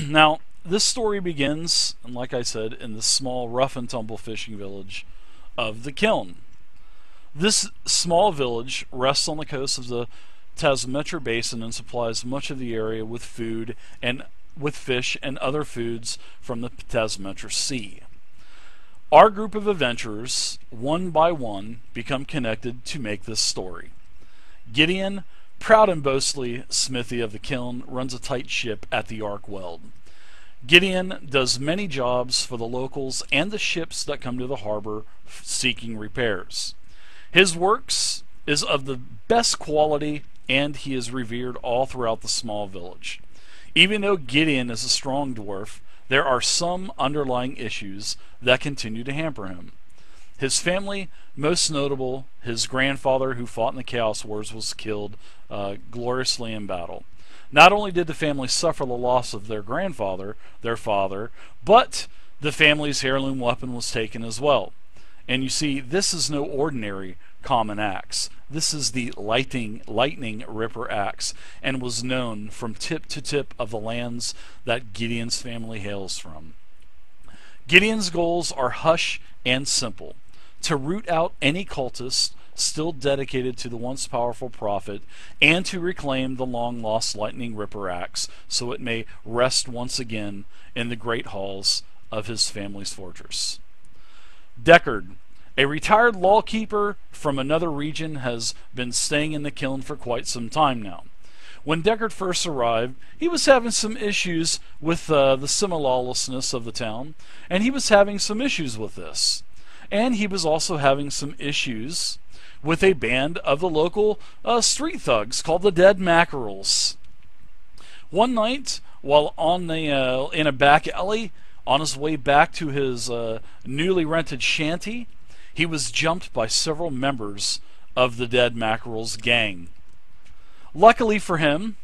Now, this story begins, and like I said, in the small, rough and tumble fishing village of the Kiln. This small village rests on the coast of the Tasmetro Basin and supplies much of the area with food and with fish and other foods from the Tasmetro Sea. Our group of adventurers, one by one, become connected to make this story. Gideon, proud and boastfully smithy of the Kiln, runs a tight ship at the Ark Weld. Gideon does many jobs for the locals and the ships that come to the harbor seeking repairs. His works is of the best quality, and he is revered all throughout the small village. Even though Gideon is a strong dwarf, there are some underlying issues that continue to hamper him. His family, most notable, his grandfather who fought in the Chaos Wars, was killed gloriously in battle. Not only did the family suffer the loss of their grandfather, their father, but the family's heirloom weapon was taken as well. And you see, this is no ordinary common axe. This is the lightning ripper axe, and was known from tip to tip of the lands that Gideon's family hails from. Gideon's goals are hush and simple: to root out any cultist still dedicated to the once powerful prophet, and to reclaim the long-lost lightning ripper axe so it may rest once again in the great halls of his family's fortress. Deckard, a retired lawkeeper from another region, has been staying in the Kiln for quite some time now. When Deckard first arrived, he was having some issues with the semi-lawlessness of the town, and he was having some issues with this. And he was also having some issues with a band of the local street thugs called the Dead Mackerels. One night, while on in a back alley, on his way back to his newly rented shanty, he was jumped by several members of the Dead Mackerels gang. Luckily for him,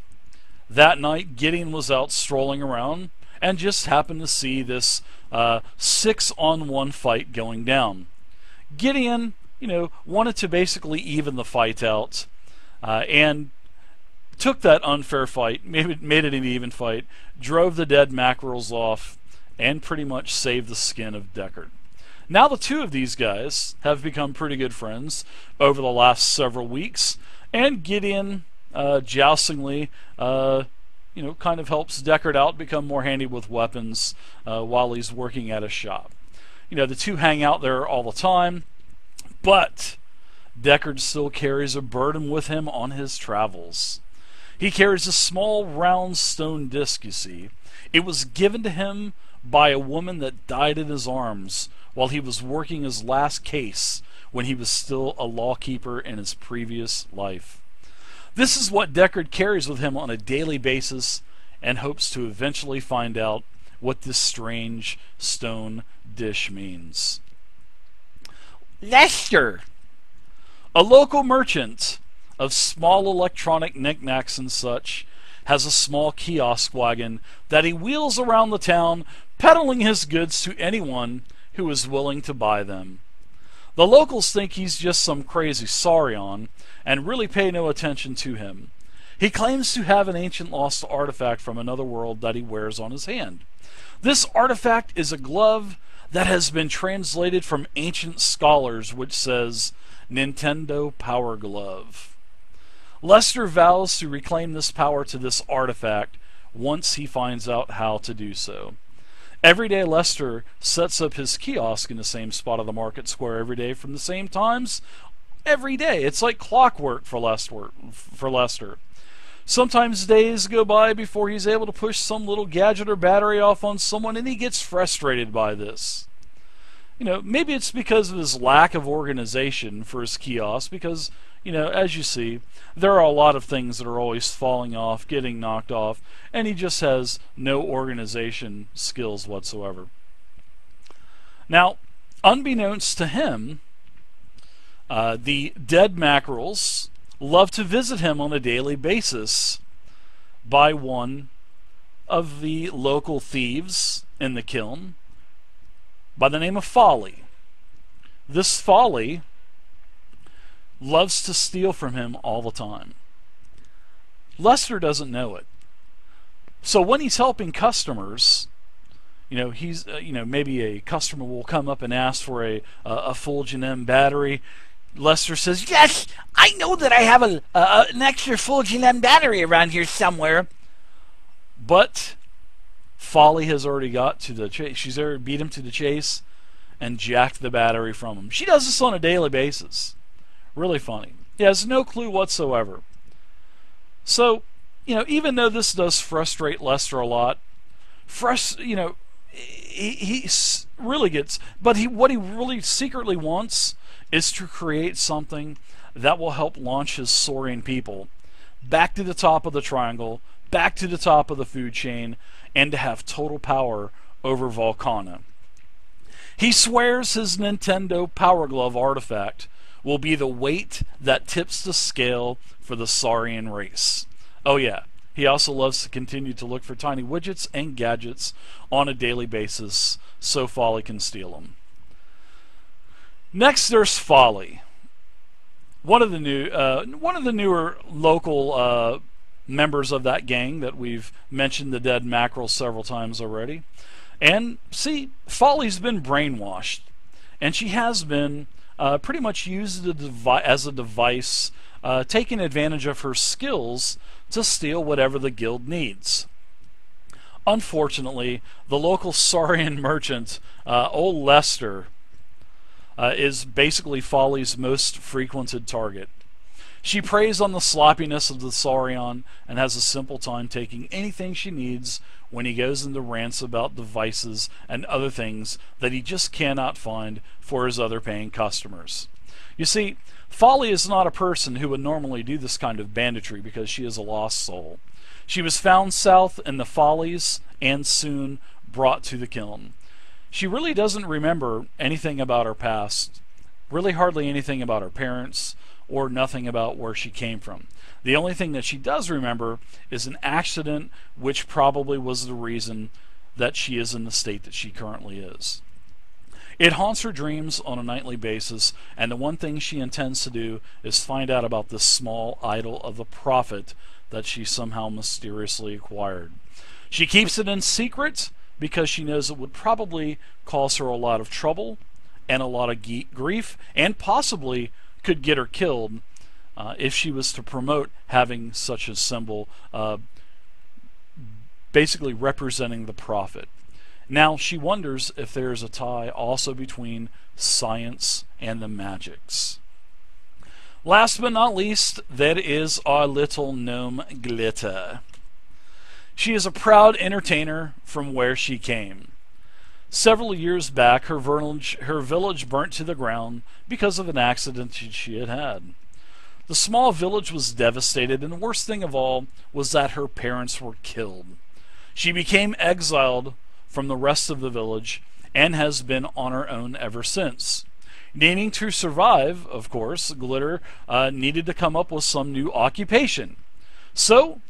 that night Gideon was out strolling around and just happened to see this 6-on-1 fight going down. Gideon, wanted to basically even the fight out, and took that unfair fight, made it an even fight, drove the Dead Mackerels off, and pretty much saved the skin of Deckard. Now the two of these guys have become pretty good friends over the last several weeks, and Gideon, joustingly, kind of helps Deckard out, become more handy with weapons while he's working at a shop. The two hang out there all the time, but Deckard still carries a burden with him on his travels. He carries a small round stone disc, you see. It was given to him by a woman that died in his arms while he was working his last case when he was still a lawkeeper in his previous life. This is what Deckard carries with him on a daily basis, and hopes to eventually find out what this strange stone dish means. Lester, a local merchant of small electronic knickknacks and such, has a small kiosk wagon that he wheels around the town, peddling his goods to anyone who is willing to buy them. The locals think he's just some crazy Saurian and really pay no attention to him. He claims to have an ancient lost artifact from another world that he wears on his hand. This artifact is a glove that has been translated from ancient scholars, which says Nintendo Power Glove. Lester vows to reclaim this power to this artifact once he finds out how to do so. Every day Lester sets up his kiosk in the same spot of the market square every day from the same times every day. It's like clockwork for Lester. Sometimes days go by before he's able to push some little gadget or battery off on someone, and he gets frustrated by this. Maybe it's because of his lack of organization for his kiosk, because, as you see, there are a lot of things that are always falling off, getting knocked off, and he just has no organization skills whatsoever. Now, unbeknownst to him, the Dead Mackerels love to visit him on a daily basis by one of the local thieves in the Kiln by the name of Folly. This Folly loves to steal from him all the time. Lester doesn't know it, So when he's helping customers, he's maybe a customer will come up and ask for a Fulgen M battery. Lester says, "Yes, I know that I have an extra Fulgen M battery around here somewhere." But Folly has already got to the chase. She's already beat him to the chase and jacked the battery from him. She does this on a daily basis. Really funny. He has no clue whatsoever. So, even though this does frustrate Lester a lot, he really gets, but what he really secretly wants is to create something that will help launch his Saurian people back to the top of the triangle, back to the top of the food chain, and to have total power over Valkana. He swears his Nintendo Power Glove artifact will be the weight that tips the scale for the Saurian race. Oh yeah, he also loves to continue to look for tiny widgets and gadgets on a daily basis so Folly can steal them. Next, there's Folly, one of the newer local members of that gang that we've mentioned, the dead mackerel, several times already. And see, Folly's been brainwashed, and she has been pretty much used as a device, taking advantage of her skills to steal whatever the guild needs. Unfortunately, the local Saurian merchant, old Lester, is basically Folly's most frequented target. She preys on the sloppiness of the Saurian and has a simple time taking anything she needs when he goes into rants about devices and other things that he just cannot find for his other paying customers. You see, Folly is not a person who would normally do this kind of banditry because she is a lost soul. She was found south in the Follies and soon brought to the kiln. She really doesn't remember anything about her past, really hardly anything about her parents, or nothing about where she came from. The only thing that she does remember is an accident which probably was the reason that she is in the state that she currently is. It haunts her dreams on a nightly basis, and the one thing she intends to do is find out about this small idol of the prophet that she somehow mysteriously acquired. She keeps it in secret because she knows it would probably cause her a lot of trouble and a lot of grief, and possibly could get her killed if she was to promote having such a symbol, basically representing the prophet. Now she wonders if there is a tie also between science and the magics. Last but not least, there is our little gnome Glitter. She is a proud entertainer from where she came. Several years back, her village burnt to the ground because of an accident she had had. The small village was devastated, and the worst thing of all was that her parents were killed. She became exiled from the rest of the village and has been on her own ever since. Needing to survive, of course, Glitter needed to come up with some new occupation. So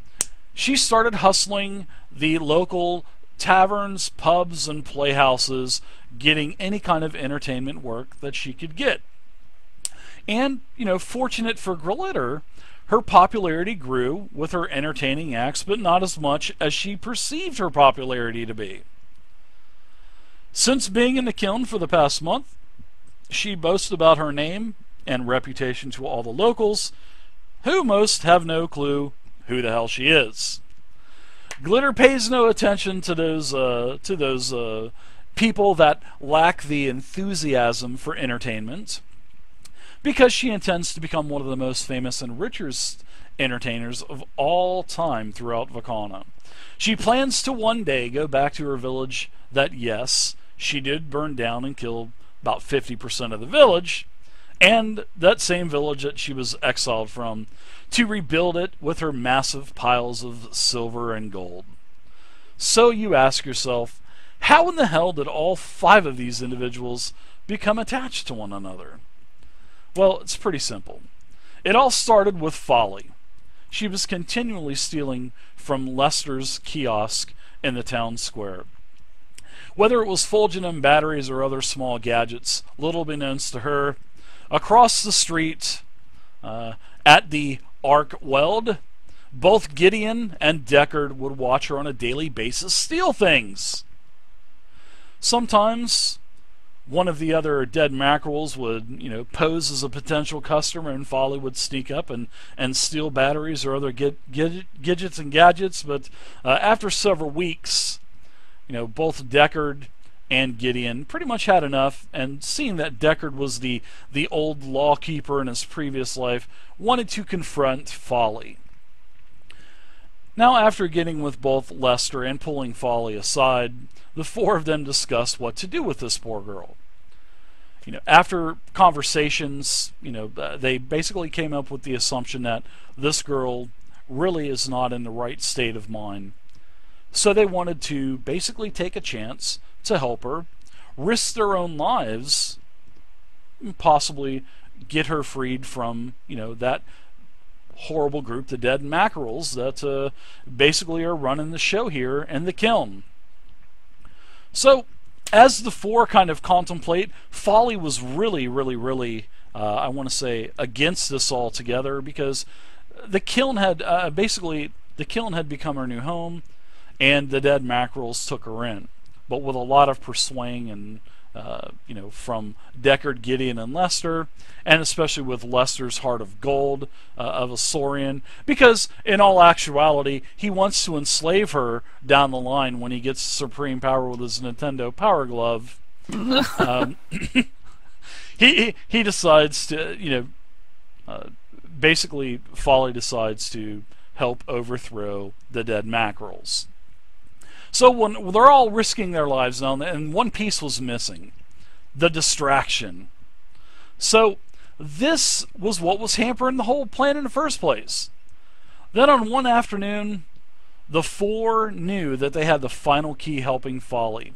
she started hustling the local taverns, pubs, and playhouses, getting any kind of entertainment work that she could get. And, fortunate for Glitter, her popularity grew with her entertaining acts, but not as much as she perceived her popularity to be. Since being in the kiln for the past month, she boasts about her name and reputation to all the locals, who most have no clue who the hell she is. Glitter pays no attention to those people that lack the enthusiasm for entertainment, because she intends to become one of the most famous and richest entertainers of all time throughout Valkana. She plans to one day go back to her village that, yes, she did burn down and kill about 50% of the village, and that same village that she was exiled from, to rebuild it with her massive piles of silver and gold. So you ask yourself, how in the hell did all 5 of these individuals become attached to one another? Well, it's pretty simple. It all started with Folly. She was continually stealing from Lester's kiosk in the town square. Whether it was Fulgen M batteries or other small gadgets, little beknownst to her, across the street at the Arc Weld, both Gideon and Deckard would watch her on a daily basis steal things. Sometimes one of the other dead mackerels would, pose as a potential customer, and Folly would sneak up and steal batteries or other gadgets and gadgets. But after several weeks, both Deckard and Gideon pretty much had enough, and seeing that Deckard was the old lawkeeper in his previous life, wanted to confront Folly. Now, after getting with both Lester and pulling Folly aside, the four of them discussed what to do with this poor girl. After conversations, they basically came up with the assumption that this girl really is not in the right state of mind. So they wanted to basically take a chance to help her, risk their own lives, and possibly get her freed from, that horrible group, the dead mackerels, that basically are running the show here in the kiln. So, as the four kind of contemplate, Folly was really, I want to say, against this altogether, because the kiln had become her new home, and the dead mackerels took her in. But with a lot of persuading and from Deckard, Gideon, and Lester, and especially with Lester's heart of gold of a Saurian, because in all actuality, he wants to enslave her down the line when he gets supreme power with his Nintendo Power Glove. He decides to, basically, Folly decides to help overthrow the dead mackerels. So when they're all risking their lives now, and one piece was missing, the distraction. So this was what was hampering the whole plan in the first place. Then on one afternoon, the four knew that they had the final key helping Folly.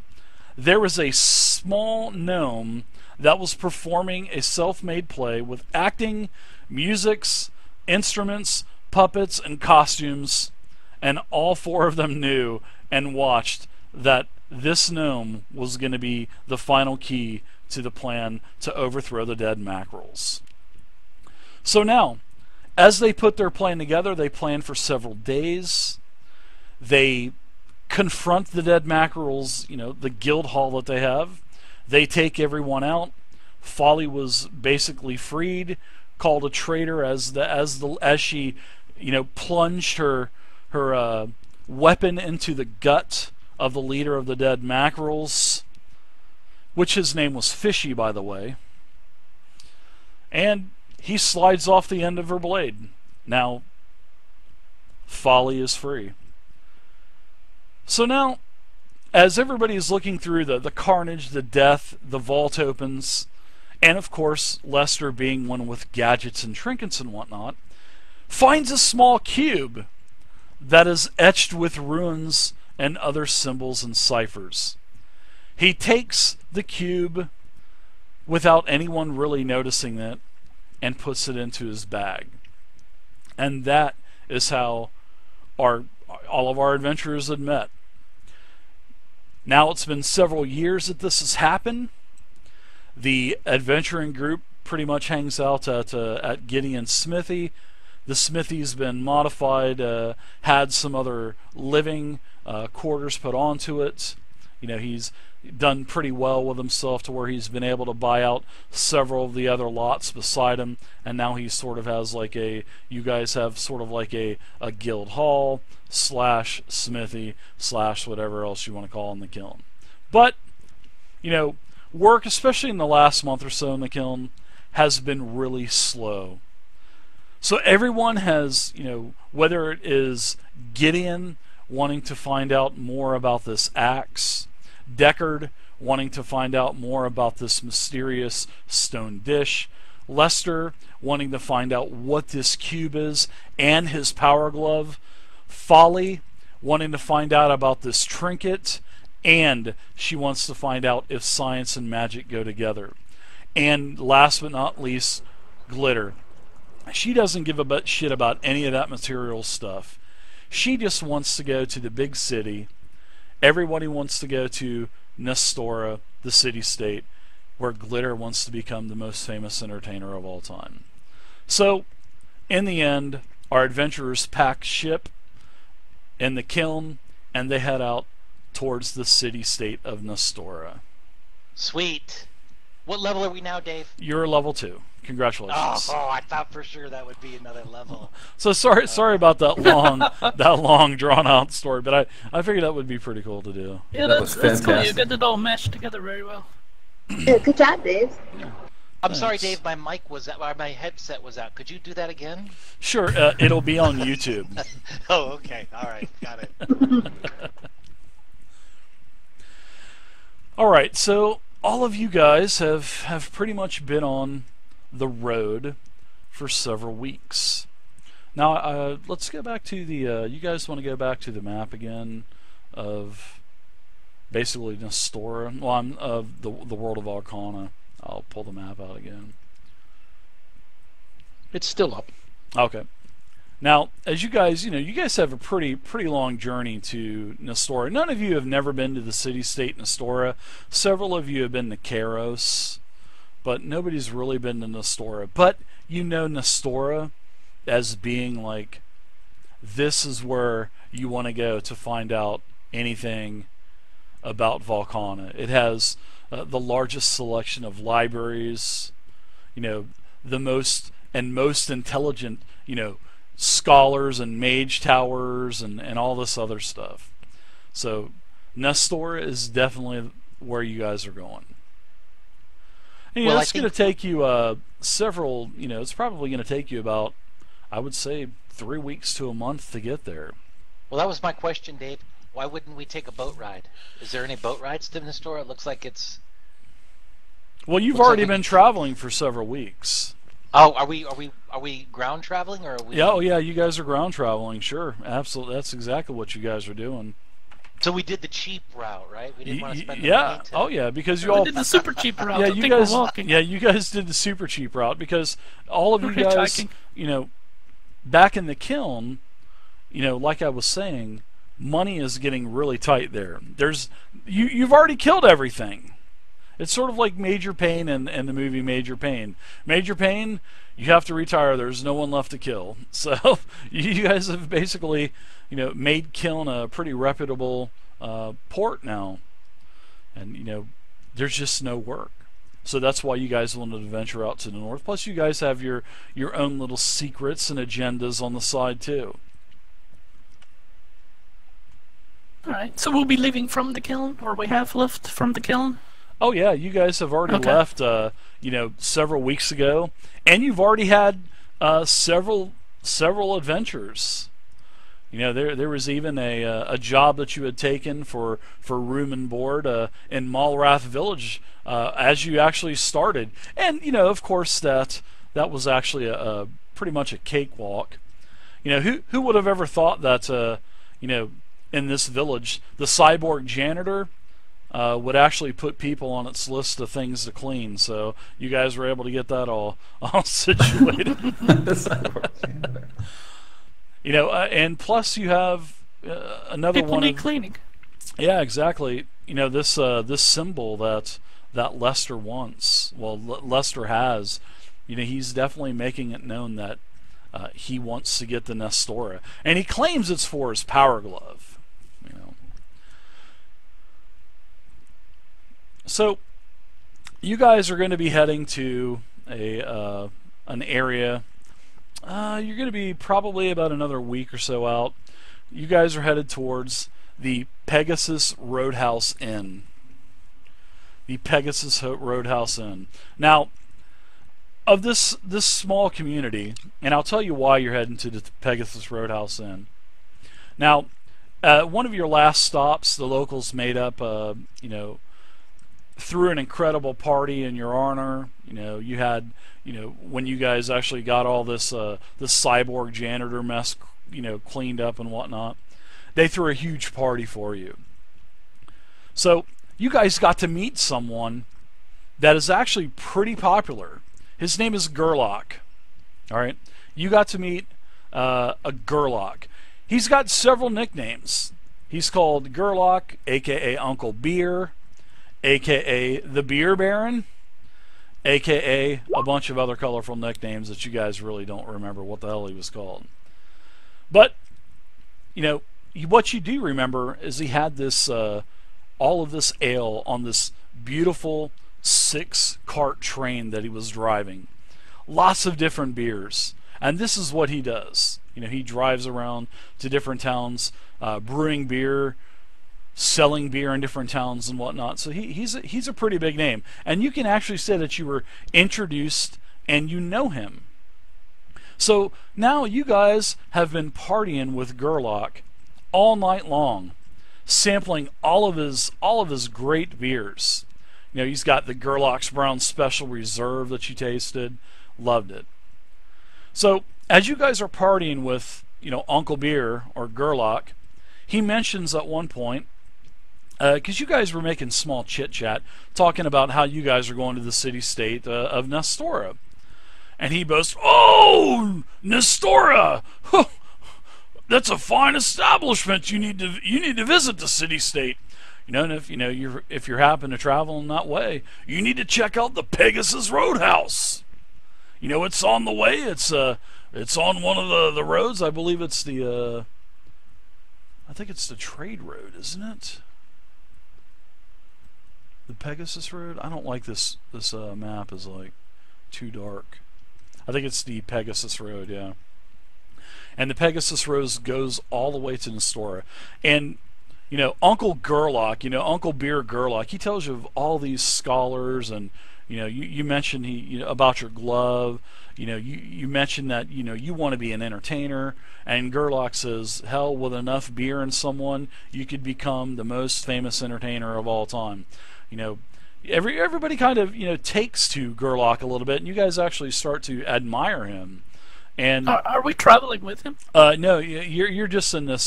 There was a small gnome that was performing a self-made play with acting, musics, instruments, puppets, and costumes, and all four of them knew and watched that this gnome was going to be the final key to the plan to overthrow the dead mackerels. So now, as they put their plan together, they plan for several days. They confront the dead mackerels, the guild hall that they have. They take everyone out. Folly was basically freed, called a traitor as she, plunged her weapon into the gut of the leader of the dead mackerels, which his name was Fishy, by the way. And he slides off the end of her blade. Now, Folly is free. So now, as everybody is looking through the carnage, the death, the vault opens, and of course, Lester, being one with gadgets and trinkets and whatnot, finds a small cube that is etched with runes and other symbols and ciphers. He takes the cube without anyone really noticing it and puts it into his bag. And that is how all of our adventurers had met. Now it's been several years that this has happened. The adventuring group pretty much hangs out at Gideon's smithy. The smithy's been modified, had some other living quarters put onto it. He's done pretty well with himself to where he's been able to buy out several of the other lots beside him, and now he sort of has you guys have sort of like a guild hall / smithy / whatever else you want to call in the kiln. But, work, especially in the last month or so in the kiln, has been really slow. So everyone has, whether it is Gideon wanting to find out more about this axe, Deckard wanting to find out more about this mysterious stone dish, Lester wanting to find out what this cube is and his power glove, Folly wanting to find out about this trinket, and she wants to find out if science and magic go together. And last but not least, Glitter. She doesn't give a shit about any of that material stuff. She just wants to go to the big city. Everybody wants to go to Nestora, the city-state, where Glitter wants to become the most famous entertainer of all time. So, in the end, our adventurers pack ship in the kiln, and they head out towards the city-state of Nestora. Sweet. What level are we now, Dave? You're level 2. Congratulations. Oh, I thought for sure that would be another level. So sorry about that long drawn out story, but I figured that would be pretty cool to do. Yeah, that's cool. You get it all meshed together very well. Yeah, good job, Dave. I'm sorry, Dave. My mic was out. My headset was out. Could you do that again? Sure. It'll be on YouTube. Oh, okay. All right. Got it. All right. So all of you guys have pretty much been on the road for several weeks. Now, let's go back to the. You guys want to go back to the map again of basically Nestora? Well, of the world of Valkana. I'll pull the map out again. It's still up. Okay. Now, as you guys, you guys have a pretty long journey to Nestora. None of you have never been to the city-state Nestora. Several of you have been to Kairos, but nobody's really been to Nestora. But you know Nestora as being like, this is where you want to go to find out anything about Valkana. It has the largest selection of libraries, the most intelligent, scholars and mage towers and all this other stuff. So Nestora is definitely where you guys are going. And, it's going to take you several, it's probably going to take you about, I would say, 3 weeks to a month to get there. Well, that was my question, Dave. Why wouldn't we take a boat ride? Is there any boat rides to Nestora? It looks like it's... Well, you've already been traveling for several weeks. Oh, are we ground traveling, or are we? Yeah, oh yeah, you guys are ground traveling. Sure, absolutely. That's exactly what you guys are doing. So we did the cheap route, right? We didn't want to spend the money to... Oh yeah, because you all did the super cheap route. Yeah, you guys did the super cheap route because all of you guys, back in the kiln, like I was saying, money is getting really tight there. You've already killed everything. It's sort of like Major Payne in the movie Major Payne. Major Payne, you have to retire. There's no one left to kill. So you guys have basically, made Kiln a pretty reputable port now. And, there's just no work. So that's why you guys wanted to venture out to the north. Plus you guys have your own little secrets and agendas on the side too. Alright, so we'll be leaving from the kiln, or we have left from the kiln? Oh yeah, you guys have already left, several weeks ago, and you've already had several adventures. There was even a job that you had taken for room and board in Malrath Village as you actually started, and of course that was actually a pretty much a cakewalk. Who would have ever thought that in this village the cyborg janitor would actually put people on its list of things to clean. So you guys were able to get that all situated. And plus you have another people one. Need cleaning. Yeah, exactly. This symbol that Lester wants. Well, Lester has. He's definitely making it known that he wants to get the Nestora, and he claims it's for his power glove. So, you guys are going to be heading to an area. You're going to be probably about another week or so out. You guys are headed towards the Pegasus Roadhouse Inn. The Pegasus Roadhouse Inn. Now, of this small community, and I'll tell you why you're heading to the Pegasus Roadhouse Inn. Now, one of your last stops, the locals made up, threw an incredible party in your honor. You had, when you guys actually got all this cyborg janitor mess, cleaned up and whatnot, they threw a huge party for you. So you guys got to meet someone that is actually pretty popular. His name is Gerlach. All right, you got to meet a Gerlach. He's got several nicknames. He's called Gerlach, aka Uncle Beer, aka the Beer Baron, aka a bunch of other colorful nicknames that you guys really don't remember what the hell he was called. But what you do remember is he had this all of this ale on this beautiful 6-cart train that he was driving. Lots of different beers. And this is what he does. He drives around to different towns, brewing beer, selling beer in different towns and whatnot. So he's a pretty big name. And you can actually say that you were introduced and you know him. So now you guys have been partying with Gerlach all night long, sampling all of his great beers. He's got the Gerlach's Brown Special Reserve that you tasted. Loved it. So as you guys are partying with, Uncle Beer or Gerlach, he mentions at one point, because you guys were making small chit-chat, talking about how you guys are going to the city-state of Nestora. And he boasts, "Oh, Nestora! That's a fine establishment. You need to visit the city-state. And if you're happen to travel in that way, you need to check out the Pegasus Roadhouse. It's on the way. It's on one of the roads. I believe it's the I think it's the trade road, isn't it? The Pegasus Road. I don't like this map is like too dark. I think it's the Pegasus Road, yeah. And the Pegasus Road goes all the way to Nestora. And Uncle Gerlach, Uncle Beer Gerlach, he tells you of all these scholars, and you mentioned about your glove. You mentioned that you want to be an entertainer, and Gerlach says, hell, with enough beer in someone, you could become the most famous entertainer of all time. Everybody kind of takes to Gerlach a little bit, and you guys actually start to admire him. And are we traveling with him? No, you're just in this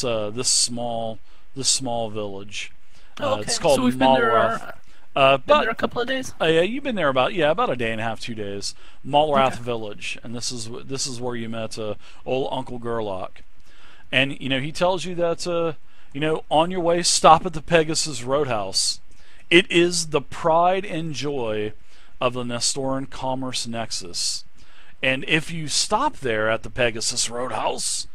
small village. Oh, okay. It's called so we've been there, but there a couple of days. Yeah, you've been there about a day and a half, 2 days. Malrath Village, and this is where you met old Uncle Gerlach. And he tells you that on your way, stop at the Pegasus Roadhouse. It is the pride and joy of the Nestoran commerce nexus. And if you stop there at the Pegasus Roadhouse,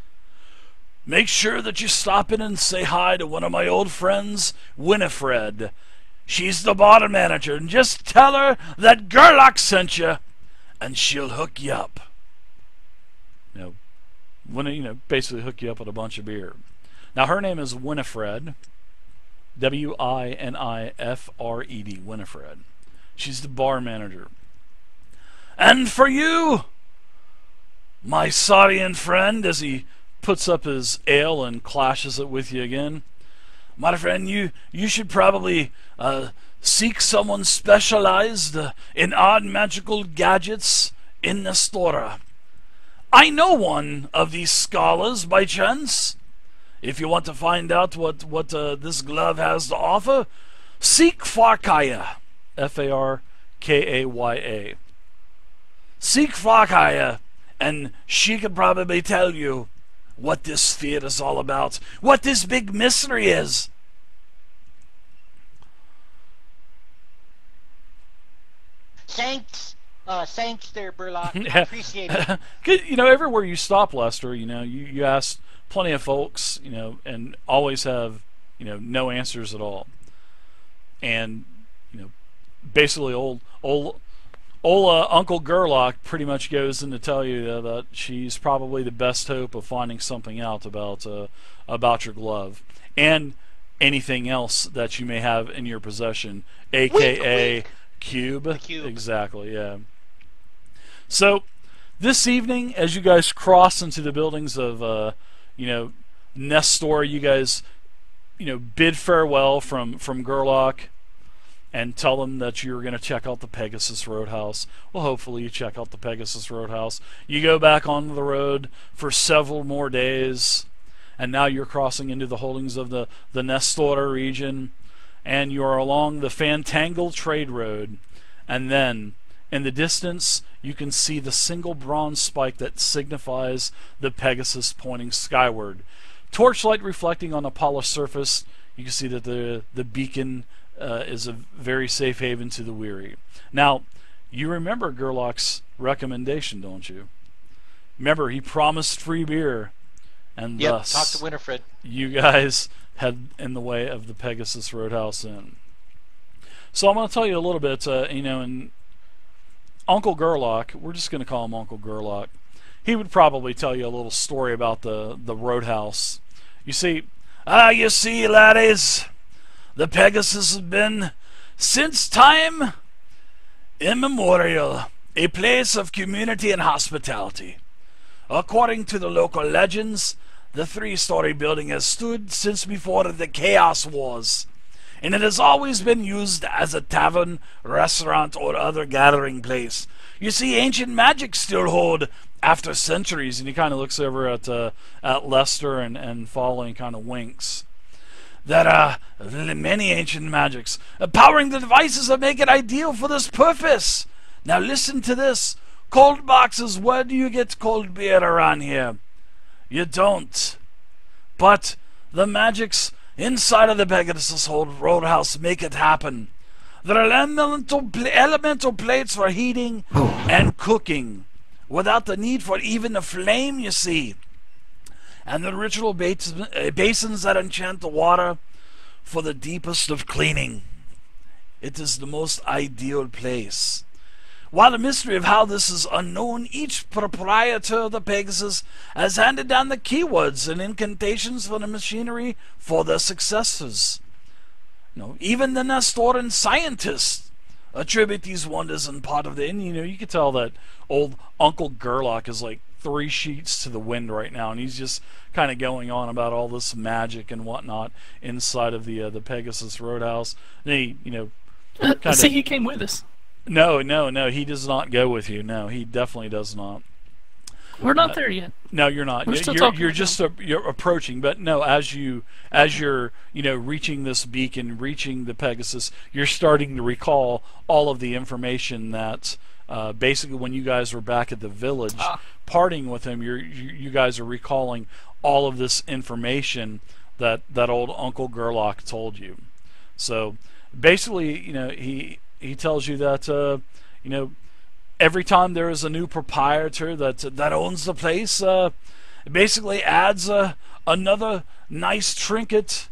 make sure that you stop in and say hi to one of my old friends, Winifred. She's the bar manager, and just tell her that Gerlach sent you, and she'll hook you up. Basically hook you up with a bunch of beer. Now, her name is Winifred. Winifred, Winifred. She's the bar manager. And for you, my Saurian friend, as he puts up his ale and clashes it with you again, my friend, you should probably seek someone specialized in odd magical gadgets in Nestora. I know one of these scholars by chance. If you want to find out what this glove has to offer, seek Farkaya, Farkaya. Seek Farkaya, and she could probably tell you what this sphere is all about, what this big mystery is. Thanks there, Gerlach. I appreciate it. Everywhere you stop, Lester, you ask plenty of folks, and always have, no answers at all. And, basically old Uncle Gerlach pretty much goes in to tell you that she's probably the best hope of finding something out about your glove and anything else that you may have in your possession, aka cube. The cube. Exactly, yeah. So this evening, as you guys cross into the buildings of Nestora, you guys bid farewell from Gerlach and tell them that you're going to check out the Pegasus Roadhouse. Well, hopefully you check out the Pegasus Roadhouse. You go back on the road for several more days, and now you're crossing into the holdings of the Nestora region, and you are along the Fantangle Trade Road, and then in the distance you can see the single bronze spike that signifies the Pegasus pointing skyward. Torchlight reflecting on the polished surface, you can see that the beacon is a very safe haven to the weary. Now, you remember Gerlach's recommendation, don't you? Remember, he promised free beer. and Yep, thus talk to Winifred. you guys head in the way of the Pegasus Roadhouse Inn. So I'm going to tell you a little bit, and Uncle Gerlach, we're just going to call him Uncle Gerlach, he would probably tell you a little story about the Roadhouse. You see, laddies, the Pegasus has been, since time immemorial, a place of community and hospitality. According to the local legends, the three-story building has stood since before the Chaos Wars, and it has always been used as a tavern, restaurant, or other gathering place. You see, ancient magic still hold after centuries, and he kind of looks over at Lester and following kind of winks. There are many ancient magics, powering the devices that make it ideal for this purpose. Now listen to this. Cold boxes, where do you get cold beer around here? You don't. But the magics inside of the Pegasus Roadhouse make it happen. There are elemental plates for heating and cooking, without the need for even a flame, you see. And the ritual basins that enchant the water for the deepest of cleaning. It is the most ideal place. While the mystery of how this is unknown, each proprietor of the Pegasus has handed down the keywords and incantations for the machinery for their successors. Even the Nestoran scientists attribute these wonders and part of the. And you can tell that old Uncle Gerlach is like 3 sheets to the wind right now, and he's just kind of going on about all this magic and whatnot inside of the Pegasus Roadhouse. And he, See, he came with us. No, he does not go with you. No, he definitely does not. We're not there yet. No, you're not. We're still talking You're just you're approaching, but no, as you're reaching this beacon, reaching the Pegasus, you're starting to recall all of the information that basically when you guys were back at the village, partying with him, you guys are recalling all of this information that old Uncle Gerlach told you. So basically, he tells you that every time there is a new proprietor that owns the place, it basically adds another nice trinket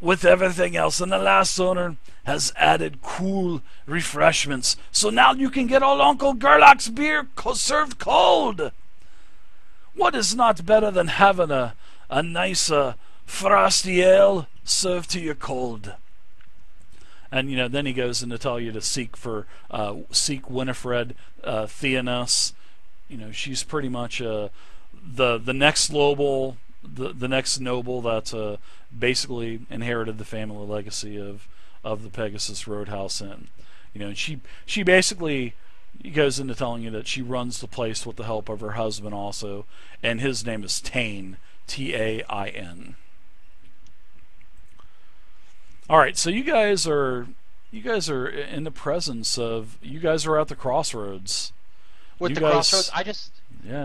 with everything else. And the last owner has added cool refreshments. So now you can get old Uncle Gerlach's beer served cold. What is not better than having a nice frosty ale served to you cold? And then he goes in to tell you to seek Winifred Theanos. She's pretty much the next noble, the next noble that basically inherited the family legacy of the Pegasus Roadhouse Inn. And she basically goes into telling you that she runs the place with the help of her husband also, and his name is Tain, T-A-I-N. All right, so you guys are in the presence of. You guys are at the crossroads. Crossroads, I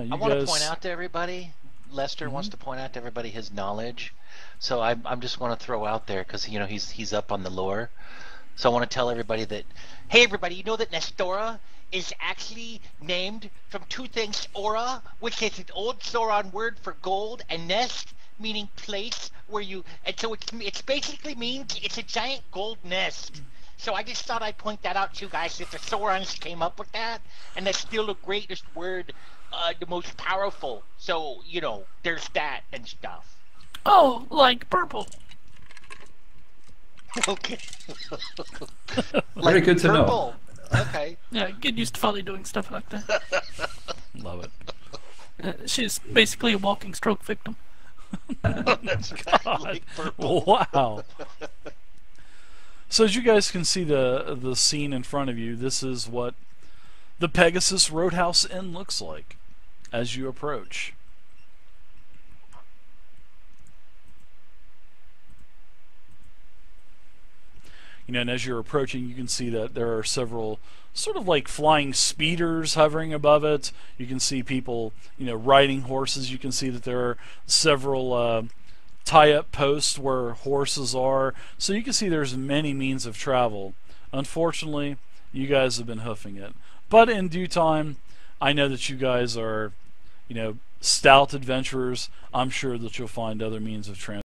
want to point out to everybody. Lester wants to point out to everybody his knowledge. So I'm just want to throw out there because he's up on the lore. So I want to tell everybody that, hey everybody, you know that Nestora is actually named from 2 things: aura, which is an old Sauron word for gold, and nest, meaning place where you, and so it's basically means it's a giant gold nest. So I just thought I'd point that out to you guys, that the Saurons came up with that, and that's still the greatest word, the most powerful. So there's that and stuff. Oh, like purple. Okay. Very good to know. Okay. Yeah, get used to Folly doing stuff like that. Love it. She's basically a walking stroke victim. That's right. Like purple. Wow. So as you guys can see the scene in front of you, this is what the Pegasus Roadhouse Inn looks like as you approach. And as you're approaching, you can see that there are several sort of like flying speeders hovering above it. You can see people, riding horses. You can see that there are several tie-up posts where horses are. So you can see there's many means of travel. Unfortunately, you guys have been hoofing it. But in due time, I know that you guys are, stout adventurers, I'm sure that you'll find other means of transport.